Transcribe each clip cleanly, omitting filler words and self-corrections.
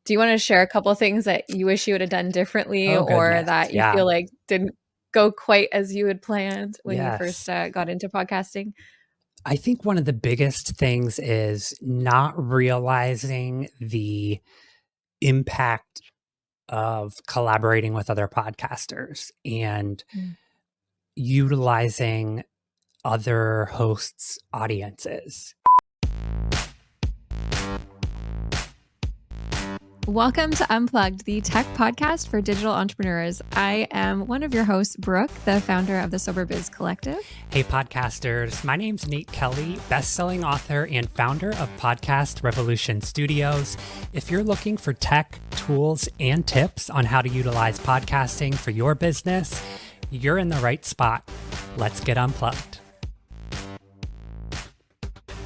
Do you want to share a couple of things that you wish you would have done differently Oh, or goodness. that you Yeah. feel like didn't go quite as you had planned when you first Yes. got into podcasting? I think one of the biggest things is not realizing the impact of collaborating with other podcasters and Mm. utilizing other hosts' audiences. Welcome to Unplugged, the tech podcast for digital entrepreneurs. I am one of your hosts, Brooke, the founder of the Sober Biz Collective. Hey, podcasters. My name's Nate Kelly, best-selling author and founder of Podcast Revolution Studios. If you're looking for tech, tools, and tips on how to utilize podcasting for your business, you're in the right spot. Let's get unplugged.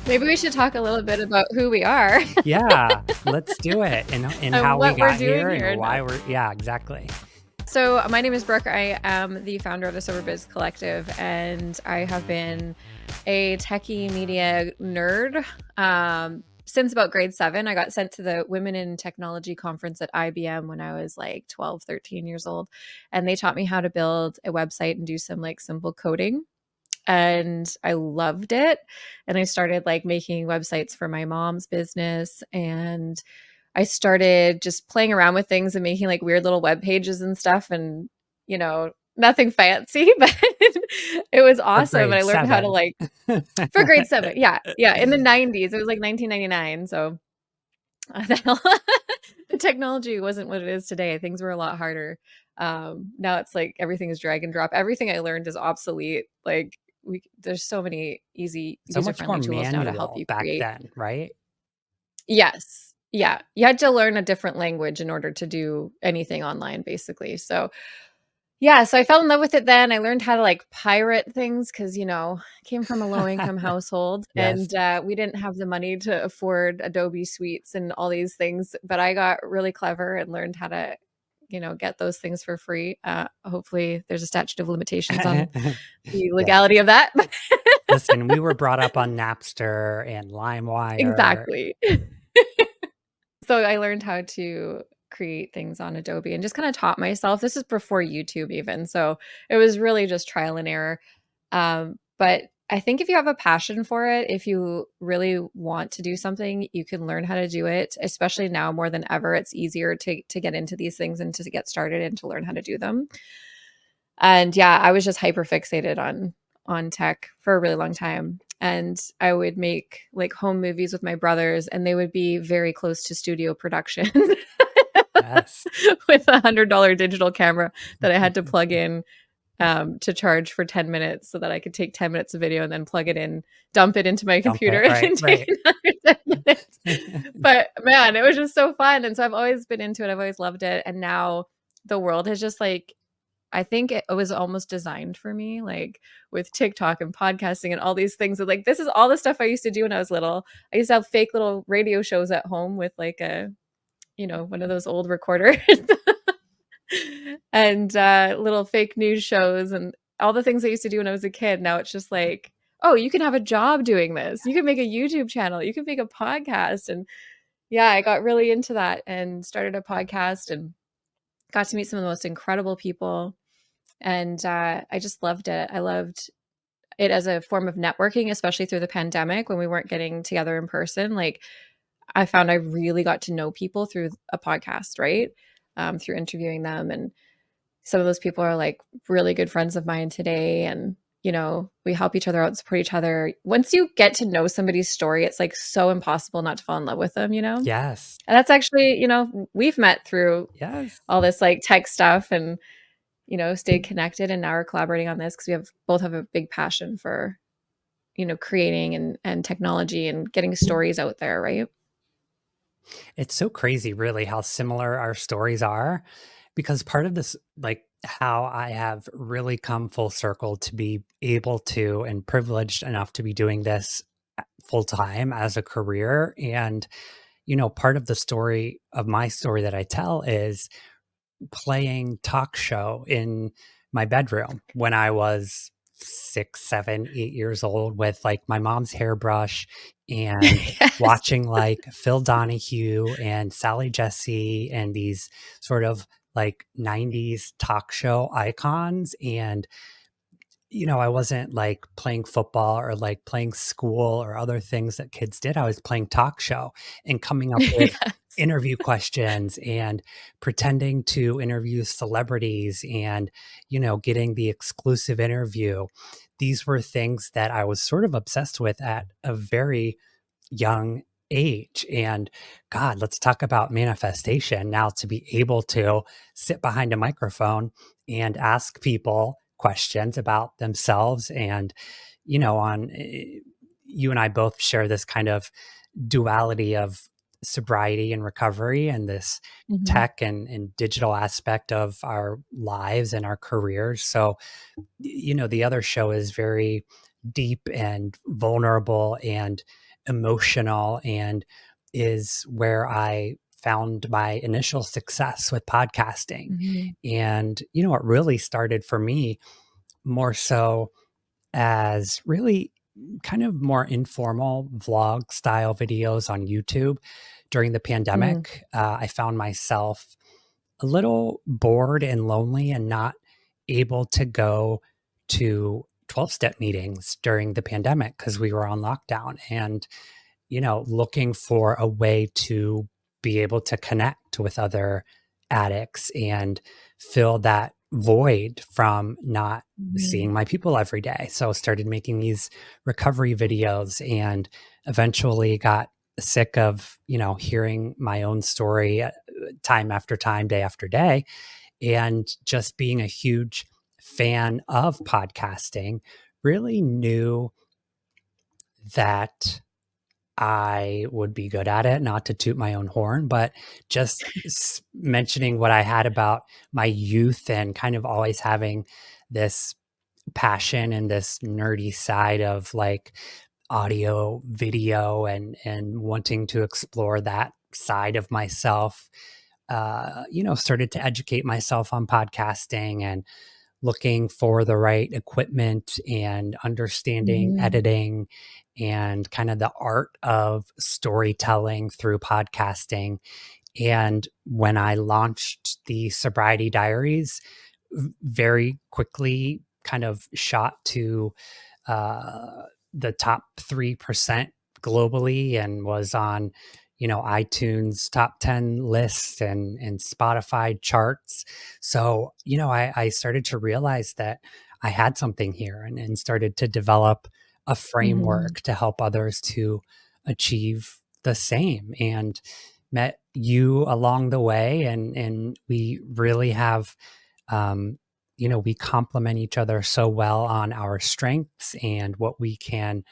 Maybe we should talk a little bit about who we are. Yeah, let's do it. And how we what we're got doing here here. and why yeah, exactly. So my name is Brooke. I am the founder of the Sober Biz Collective, and I have been a techie media nerd since about grade 7. I got sent to the Women in Technology conference at IBM when I was like 12, 13 years old. And they taught me how to build a website and do some like simple coding. And I loved it. And I started like making websites for my mom's business, and I started just playing around with things and making like weird little web pages and stuff, and nothing fancy, but it was For awesome. And I grade learned how to 7. like for grade 7. Yeah. Yeah. In the 90s, it was like 1999. So the technology wasn't what it is today. Things were a lot harder. Now it's like everything is drag and drop. Everything I learned is obsolete. Like there's so many easy So much more user-friendly tools now to help manual you back create. then, right? Yes. Yeah. You had to learn a different language in order to do anything online, basically. So yeah, so I fell in love with it then. I learned how to like pirate things because, came from a low income household, Yes. and we didn't have the money to afford Adobe Suites and all these things. But I got really clever and learned how to, get those things for free. Hopefully there's a statute of limitations on the Yes. legality of that. Listen, we were brought up on Napster and LimeWire. Exactly. So I learned how to create things on Adobe and just kind of taught myself. This is before YouTube even. So it was really just trial and error. But I think if you have a passion for it, if you really want to do something, you can learn how to do it, especially now more than ever. It's easier to get into these things and to get started and to learn how to do them. And yeah, I was just hyper fixated on tech for a really long time. And I would make like home movies with my brothers, and they would be very close to studio production Yes. with $100 digital camera that I had to plug in to charge for 10 minutes so that I could take 10 minutes of video and then plug it in, dump it into my Dump computer it. Right, and take another 10 minutes. But man, it was just so fun. And so I've always been into it. I've always loved it. And now the world has just like, I think it was almost designed for me, like with TikTok and podcasting and all these things. Like, this is all the stuff I used to do when I was little. I used to have fake little radio shows at home with like one of those old recorders and little fake news shows and all the things I used to do when I was a kid. Now it's just like, oh, you can have a job doing this. You can make a YouTube channel. You can make a podcast. And yeah, I got really into that and started a podcast and got to meet some of the most incredible people. And I just loved it. I loved it as a form of networking, especially through the pandemic when we weren't getting together in person. Like, I found I really got to know people through a podcast, right? Through interviewing them. And some of those people are like really good friends of mine today. And, we help each other out, support each other. Once you get to know somebody's story, it's like so impossible not to fall in love with them, Yes. And that's actually, we've met through Yes. all this like tech stuff and stayed connected, and now we're collaborating on this because we both have a big passion for, creating and technology and getting stories out there, right? It's so crazy, really, how similar our stories are, because part of this, like how I have really come full circle to be able to and privileged enough to be doing this full time as a career. And, part of the story of my story that I tell is playing talk show in my bedroom when I was 6, 7, 8 years old with like my mom's hairbrush and Yes. watching like Phil Donahue and Sally Jesse and these sort of like 90s talk show icons. And I wasn't like playing football or like playing school or other things that kids did. I was playing talk show and coming up with Yes. interview questions and pretending to interview celebrities and, getting the exclusive interview. These were things that I was sort of obsessed with at a very young age. And God, let's talk about manifestation now, to be able to sit behind a microphone and ask people questions about themselves. And, you and I both share this kind of duality of sobriety and recovery and this Mhm. tech and digital aspect of our lives and our careers. So, the other show is very deep and vulnerable and emotional, and is where I found my initial success with podcasting. Mhm. And, it really started for me more so as really kind of more informal vlog style videos on YouTube. During the Mm. pandemic, I found myself a little bored and lonely and not able to go to 12-step meetings during the pandemic because we were on lockdown, and looking for a way to be able to connect with other addicts and fill that void from not seeing Mhm. my people every day. So started making these recovery videos and eventually got sick of, hearing my own story time after time, day after day, and just being a huge fan of podcasting, really knew that I would be good at it, not to toot my own horn, but just mentioning what I had about my youth and kind of always having this passion and this nerdy side of like audio, video, and wanting to explore that side of myself. Started to educate myself on podcasting and looking for the right equipment and understanding Mhm. editing and kind of the art of storytelling through podcasting. And when I launched the Sobriety Diaries, very quickly kind of shot to uh, the top 3% globally and was on, iTunes top 10 lists and Spotify charts. So, I started to realize that I had something here, and started to develop a Mhm. framework to help others to achieve the same, and met you along the way. And we really have, um, we complement each other so well on our strengths and what we can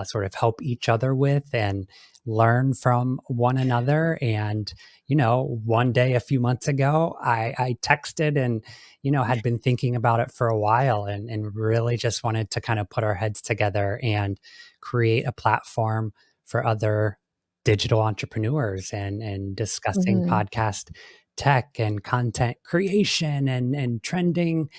sort of help each other with and learn from one another. And, one day a few months ago, I texted and, had been thinking about it for a while, and really just wanted to kind of put our heads together and create a platform for other digital entrepreneurs and discussing Mhm. podcast tech and content creation and trending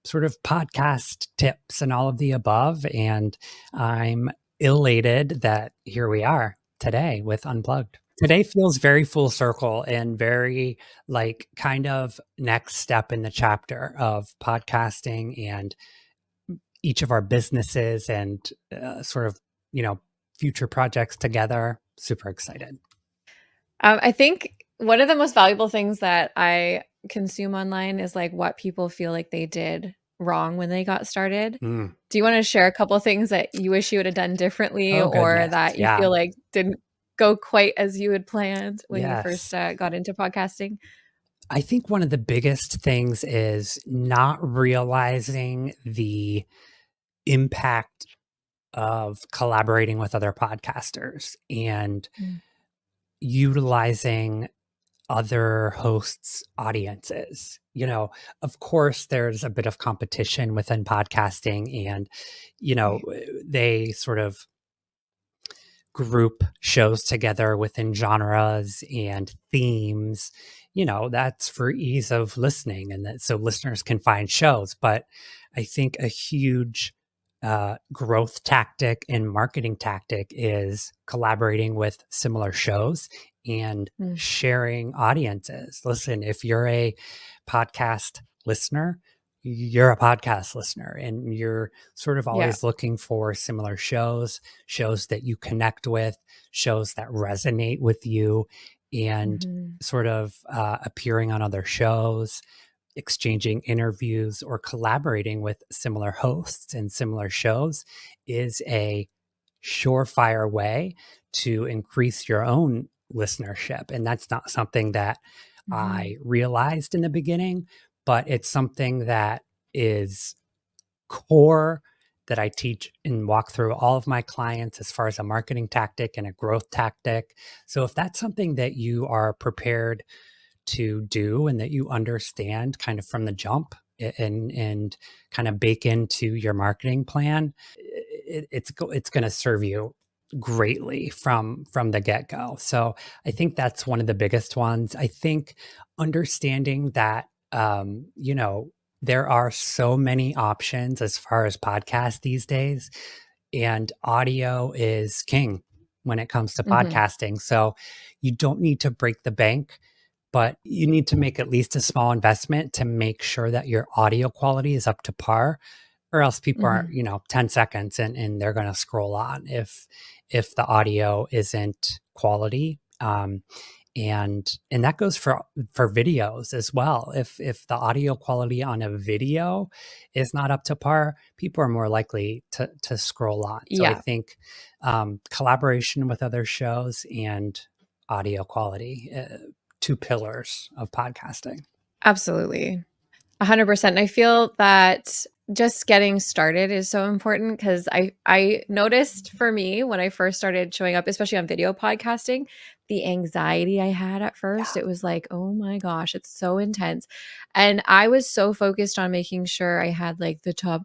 sort of podcast tips and all of the above. And I'm elated that here we are today with Unplugged. Today feels very full circle and very like kind of next step in the chapter of podcasting and each of our businesses and sort of, future projects together. Super excited. I think one of the most valuable things that I consume online is like what people feel like they did wrong when they got started. Mm. Do you want to share a couple things that you wish you would have done differently Oh, or goodness. that you Yeah. feel like didn't go quite as you had planned when you first Yes. got into podcasting? I think one of the biggest things is not realizing the impact of collaborating with other podcasters and Mm. utilizing other hosts' audiences. Of course, there's a bit of competition within podcasting, and, they sort of group shows together within genres and themes. That's for ease of listening and that so listeners can find shows. But I think a huge growth tactic and marketing tactic is collaborating with similar shows and Mm. sharing audiences. Listen, if you're a podcast listener, you're a podcast listener and you're sort of Yeah. always looking for similar shows, shows that you connect with, shows that resonate with you, and Mhm. sort of appearing on other shows, exchanging interviews, or collaborating with similar hosts and similar shows is a surefire way to increase your own listenership. And that's not something that I Mhm. realized in the beginning, but it's something that is core that I teach and walk through all of my clients as far as a marketing tactic and a growth tactic. So if that's something that you are prepared to do and that you understand kind of from the jump and kind of bake into your marketing plan, it's going to serve you greatly from the get-go. So I think that's one of the biggest ones. I think understanding that there are so many options as far as podcasts these days, and audio is king when it comes to Mhm. podcasting. So you don't need to break the bank, but you need to make at least a small investment to make sure that your audio quality is up to par, or else people are, Mhm. 10 seconds and they're going to scroll on if the audio isn't quality. And that goes for videos as well. If the audio quality on a video is not up to par, people are more likely to scroll on. So I Yeah, think collaboration with other shows and audio quality, two pillars of podcasting. absolutely. 100%. And I feel that just getting started is so important because I noticed for me when I first started showing up, especially on video podcasting, the anxiety I had at first. Yeah. It was like, oh my gosh, it's so intense. And I was so focused on making sure I had like the top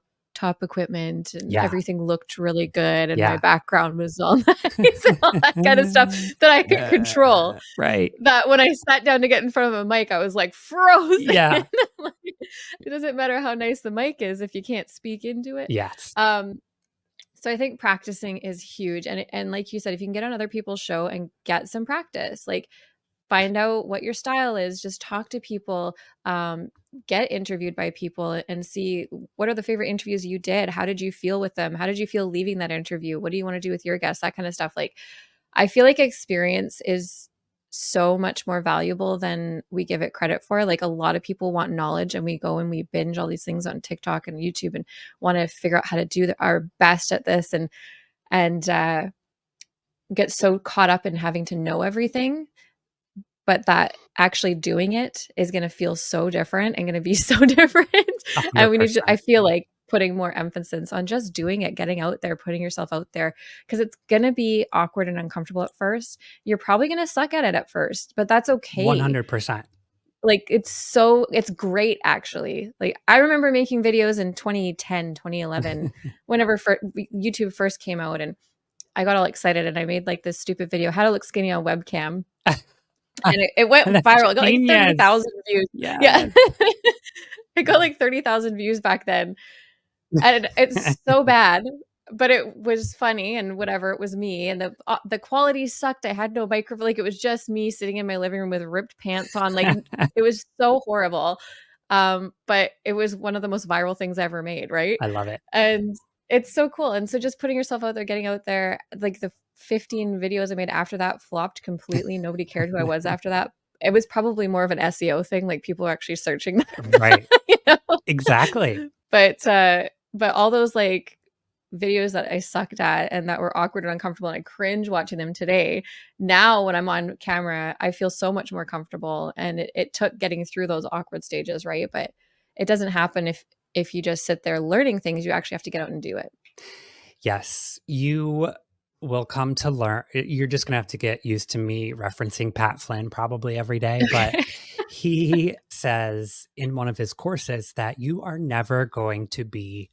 equipment and Yeah. everything looked really good and my Yeah. background was all nice and all that kind of stuff that I could control, Right. that when I sat down to get in front of a mic, I was like frozen. Yeah. Like, it doesn't matter how nice the mic is if you can't speak into it. Yes. Um, so I think practicing is huge. And like you said, if you can get on other people's show and get some practice, like find out what your style is, just talk to people, um, get interviewed by people and see what are the favorite interviews you did. How did you feel with them? How did you feel leaving that interview? What do you want to do with your guests? That kind of stuff. Like I feel like experience is so much more valuable than we give it credit for. Like a lot of people want knowledge and we go and we binge all these things on TikTok and YouTube and want to figure out how to do our best at this and get so caught up in having to know everything, but that actually doing it is going to feel so different and going to be so different. And we need to, I 100%. feel like putting more emphasis on just doing it, getting out there, putting yourself out there, because it's going to be awkward and uncomfortable at first. You're probably going to suck at it at first, but that's okay. 100%. Like it's great actually. Like I remember making videos in 2010, 2011, whenever YouTube first came out, and I got all excited and I made like this stupid video, how to look skinny on webcam, and it went That's viral. It got like genius. 30,000 views. Yeah. Yes. It got like 30,000 views back then, and it's so bad, but it was funny and whatever, it was me, and the quality sucked. I had no microphone, like, it was just me sitting in my living room with ripped pants on, like, it was so horrible, but it was one of the most viral things I ever made, right? I love it. And it's so cool, and so just putting yourself out there, getting out there, like, the 15 videos I made after that flopped completely, nobody cared who I was after that. It was probably more of an SEO thing, like, people are actually searching that, Right. you know? Exactly. But all those, like, videos that I sucked at and that were awkward and uncomfortable, and I cringe watching them today, now when I'm on camera, I feel so much more comfortable, and it took getting through those awkward stages, right? But it doesn't happen if you just sit there learning things, you actually have to get out and do it. Yes, you will come to learn. You're just going to have to get used to me referencing Pat Flynn probably every day, but Okay. he says in one of his courses that you are never going to be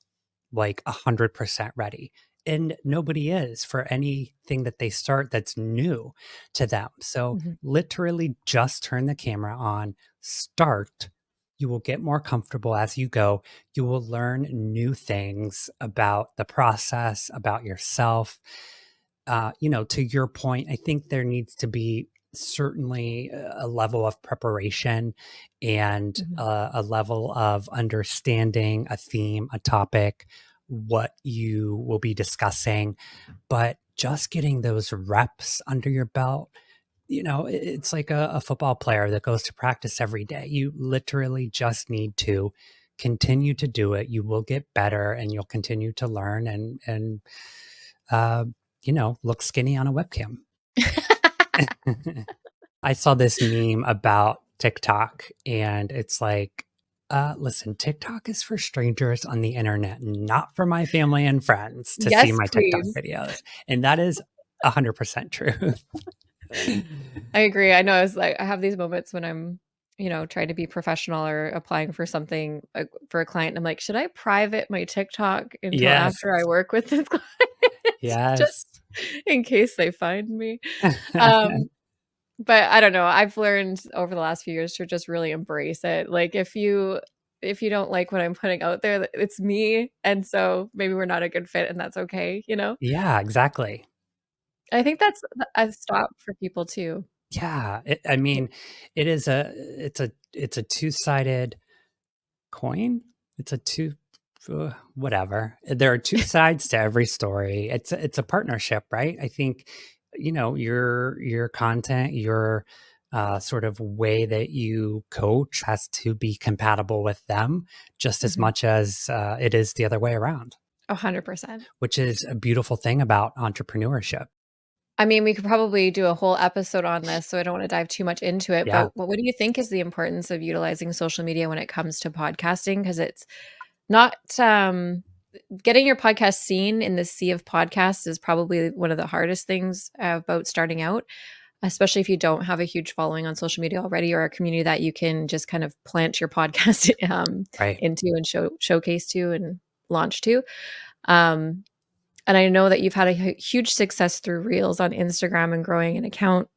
like 100% ready. And nobody is for anything that they start that's new to them. So Mhm. literally just turn the camera on, start, You will get more comfortable as you go. You will learn new things about the process, about yourself. To your point, I think there needs to be certainly a level of preparation and Mhm. a level of understanding a theme, a topic, what you will be discussing. But just getting those reps under your belt, it's like a football player that goes to practice every day. You literally just need to continue to do it. You will get better and you'll continue to learn and uh, look skinny on a webcam. I saw this meme about TikTok and it's like, listen, TikTok is for strangers on the internet, not for my family and friends to see Yes, my TikTok please. videos. And that is 100% true. I agree. I know it's like I have these moments when I'm, trying to be professional or applying for something for a client. I'm like, should I private my TikTok until Yes. after I work with this client Yes. just in case they find me? Um, but I don't know. I've learned over the last few years to just really embrace it. Like if you don't like what I'm putting out there, it's me, and so maybe we're not a good fit, and that's okay. Yeah, exactly. I think that's a stop for people too. Yeah, I mean, it's a two-sided coin. It's a two whatever. There are two sides to every story. It's a partnership, right? I think your content, your sort of way that you coach has to be compatible with them just as Mhm. much as it is the other way around, 100%. which is a beautiful thing about entrepreneurship. I mean, we could probably do a whole episode on this, so I don't wanna dive too much into it, Yeah, but what do you think is the importance of utilizing social media when it comes to podcasting? Because it's not, getting your podcast seen in the sea of podcasts is probably one of the hardest things about starting out, especially if you don't have a huge following on social media already or a community that you can just kind of plant your podcast, right. into and showcase to and launch to. Um And I know that you've had a huge success through Reels on Instagram and growing an account.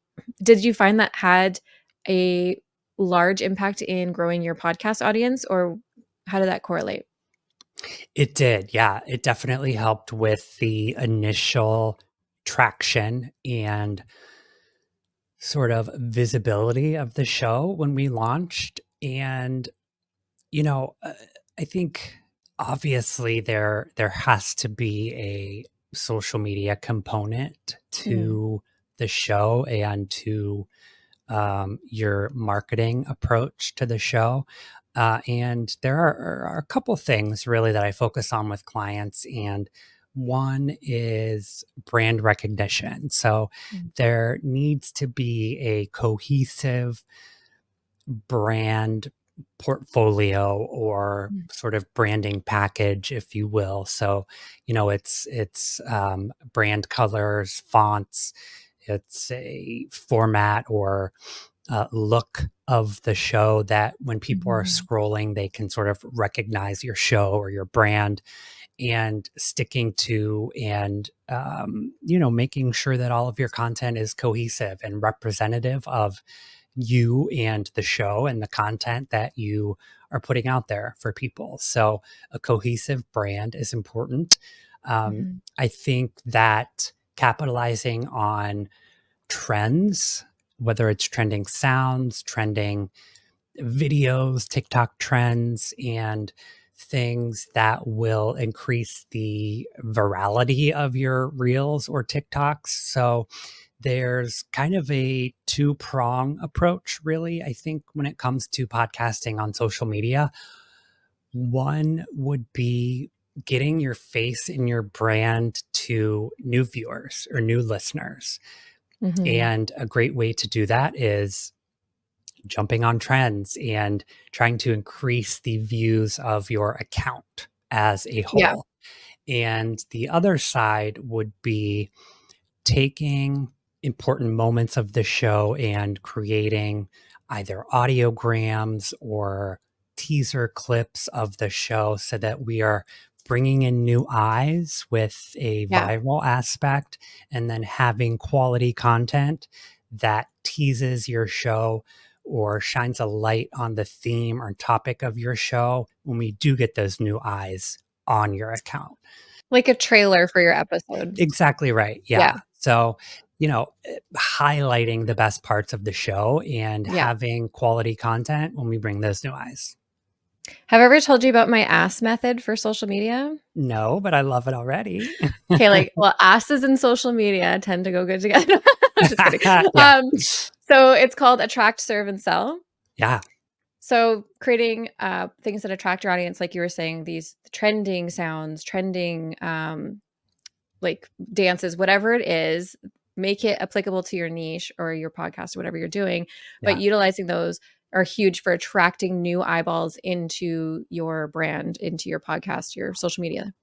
Did you find that had a large impact in growing your podcast audience, or how did that correlate? It did. Yeah, it definitely helped with the initial traction and sort of visibility of the show when we launched. And, you know, uh, I think obviously there has to be a social media component Mm, to the show and to your marketing approach to the show. And there are a couple things really that I focus on with clients. And one is brand recognition. So mm, there needs to be a cohesive brand portfolio or mm, sort of branding package, if you will. So, it's brand colors, fonts, it's a format or look of the show that when people are mhm, scrolling, they can sort of recognize your show or your brand and sticking to and, making sure that all of your content is cohesive and representative of you and the show and the content that you are putting out there for people. So a cohesive brand is important. mhm. I think that capitalizing on trends, whether it's trending sounds, trending videos, TikTok trends, and things that will increase the virality of your reels or TikToks. So there's kind of a two-prong approach, really, I think, when it comes to podcasting on social media. One would be getting your face and your brand to new viewers or new listeners. Mhm. And a great way to do that is jumping on trends and trying to increase the views of your account as a Yeah. whole. And the other side would be taking important moments of the show and creating either audiograms or teaser clips of the show so that we are bringing in new eyes with a Yeah. viral aspect and then having quality content that teases your show or shines a light on the theme or topic of your show when we do get those new eyes on your account. Like a trailer for your episode. Exactly right. Yeah. Yeah. So, highlighting the best parts of the show and Yeah. having quality content when we bring those new eyes. Have I ever told you about my ass method for social media? No, but I love it already. Okay, well, asses and social media tend to go good together. Just kidding. Yeah. So it's called attract, serve, and sell. Yeah. So creating things that attract your audience, like you were saying, these trending sounds, trending like dances, whatever it is, make it applicable to your niche or your podcast or whatever you're doing. But Yeah. utilizing those are huge for attracting new eyeballs into your brand, into your podcast, your social media.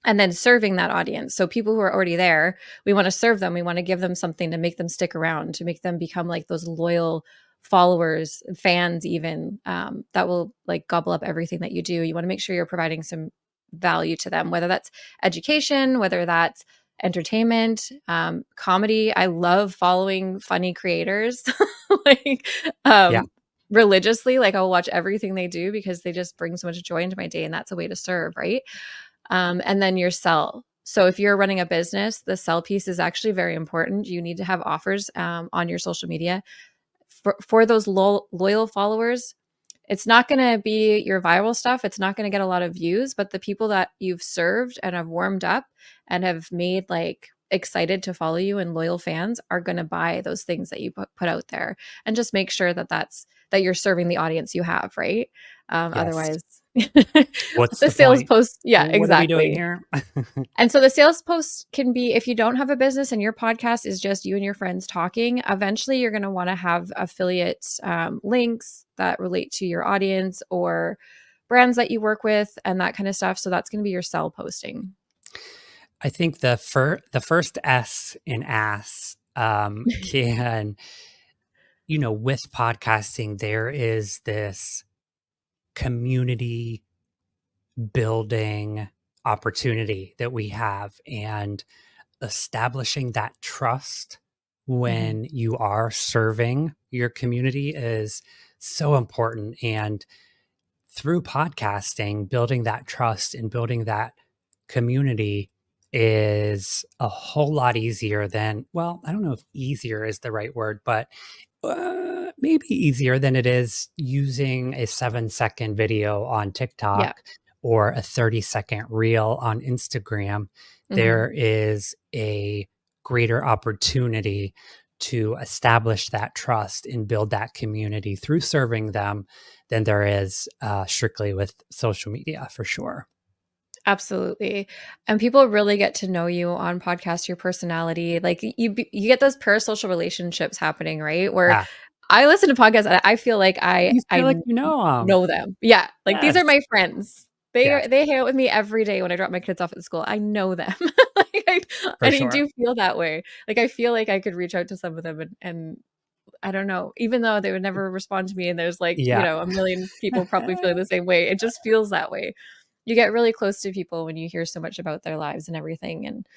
And then serving that audience. So people who are already there, we want to serve them. We want to give them something to make them stick around, to make them become like those loyal followers, fans, even that will like gobble up everything that you do. You want to make sure you're providing some value to them, whether that's education, whether that's entertainment, comedy. I love following funny creators like Yeah. religiously. Like I'll watch everything they do because they just bring so much joy into my day. And that's a way to serve, right? And then your sell. So if you're running a business, the sell piece is actually very important. You need to have offers on your social media for those loyal followers. It's not going to be your viral stuff. It's not going to get a lot of views, but the people that you've served and have warmed up and have made like excited to follow you and loyal fans are going to buy those things that you put out there. And just make sure that you're serving the audience you have, right? Yes. Otherwise, What's the the sales point? post, yeah, What are we doing exactly. here? And so the sales post can be, if you don't have a business and your podcast is just you and your friends talking, eventually you're going to want to have affiliate links that relate to your audience or brands that you work with and that kind of stuff. So that's going to be your sell posting. I think the first S in ass can, with podcasting, there is this community building opportunity that we have, and establishing that trust Mhm. when you are serving your community is so important. And through podcasting, building that trust and building that community is a whole lot easier than, well, I don't know if easier is the right word, but maybe easier than it is using a 7-second video on Yeah. TikTok or a 30-second reel on Instagram. Mhm. There is a greater opportunity to establish that trust and build that community through serving them than there is strictly with social media, for sure. Absolutely. And people really get to know you on podcasts, your personality. Like you get those parasocial relationships happening, right? Where Yeah. I listen to podcasts and I feel like You feel like I you know them. know them. Yeah, like these are Yes. my friends. Yes, They hang out with me every day when I drop my kids off at school. I know them. Like for and I sure. do feel that way. Like I feel like I could reach out to some of them and I don't know, even though they would never respond to me and there's like, Yeah. a million people probably feeling the same way. It just feels that way. You get really close to people when you hear so much about their lives and everything. And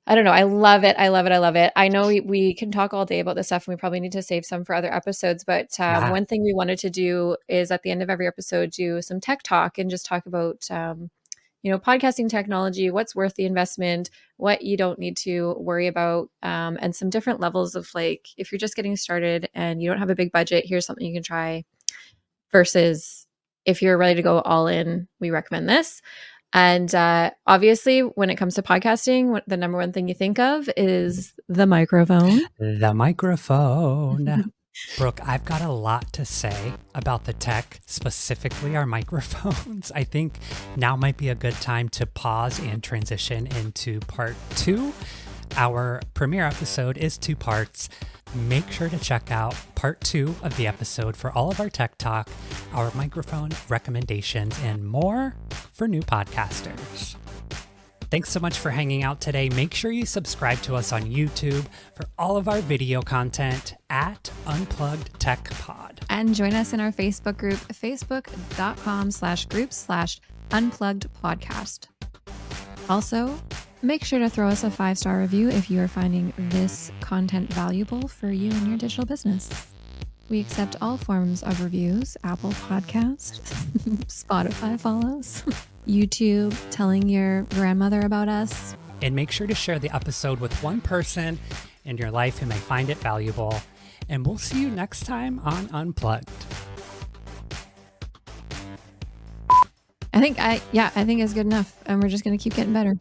I don't know. I love it. I love it. I love it. I know we can talk all day about this stuff and we probably need to save some for other episodes. But Yeah. one thing we wanted to do is at the end of every episode, do some tech talk and just talk about, podcasting technology, what's worth the investment, what you don't need to worry about, and some different levels of like, if you're just getting started and you don't have a big budget, here's something you can try versus if you're ready to go all in, we recommend this. And obviously, when it comes to podcasting, the number one thing you think of is the microphone. The microphone. Brooke, I've got a lot to say about the tech, specifically our microphones. I think now might be a good time to pause and transition into part 2. Our premiere episode is 2 parts. Make sure to check out part 2 of the episode for all of our tech talk, our microphone recommendations, and more for new podcasters. Thanks so much for hanging out today. Make sure you subscribe to us on YouTube for all of our video content at Unplugged Tech Pod. And join us in our Facebook group, facebook.com/groups/unpluggedpodcast. Also, make sure to throw us a 5-star review if you are finding this content valuable for you and your digital business. We accept all forms of reviews, Apple Podcast, Spotify follows, YouTube, telling your grandmother about us. And make sure to share the episode with one person in your life who may find it valuable. And we'll see you next time on Unplugged. I think it's good enough, and we're just going to keep getting better.